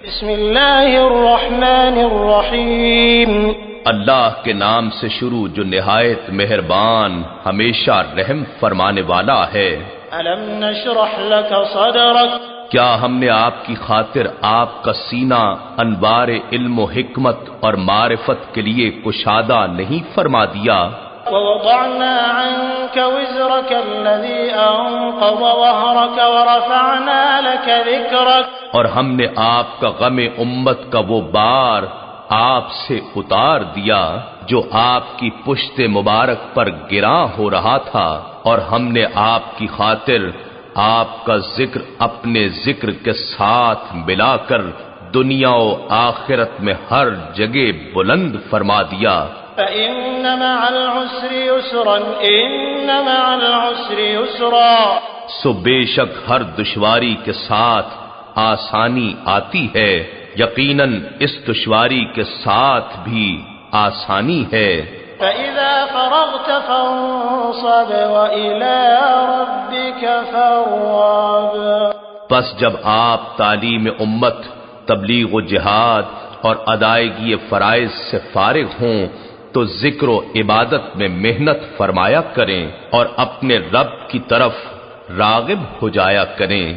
بسم اللہ الرحمن الرحیم اللہ کے نام سے شروع جو نہایت مہربان ہمیشہ رحم فرمانے والا ہے۔ الم نشرح لك صدرك کیا ہم نے آپ کی خاطر آپ کا سینہ انوار علم و حکمت اور معرفت کے لیے کشادہ نہیں فرما دیا؟ ووضعنا عنك وزرك الذي أنقض ظهرك ورفعنا لك ذكرك اور ہم نے آپ کا غم امت کا وہ بار آپ سے اتار دیا جو آپ کی پشت مبارک پر گراں ہو رہا تھا، اور ہم نے آپ کی خاطر آپ کا ذکر اپنے ذکر کے ساتھ ملا کر دنیا و آخرت میں ہر جگہ بلند فرما دیا۔ فإن مع العسر يسرا إن مع العسر يسرا سو بے شک ہر دشواری کے ساتھ آسانی آتی ہے، یقیناً اس دشواری کے ساتھ بھی آسانی ہے۔ فإذا فرغت فانصب وإلى ربك فارغب پس جب آپ تعلیم امت، تبلیغ و جہاد اور ادائیگی فرائض سے فارغ ہوں تو ذکر و عبادت میں محنت فرمایا کریں اور اپنے رب کی طرف راغب ہو جایا کریں۔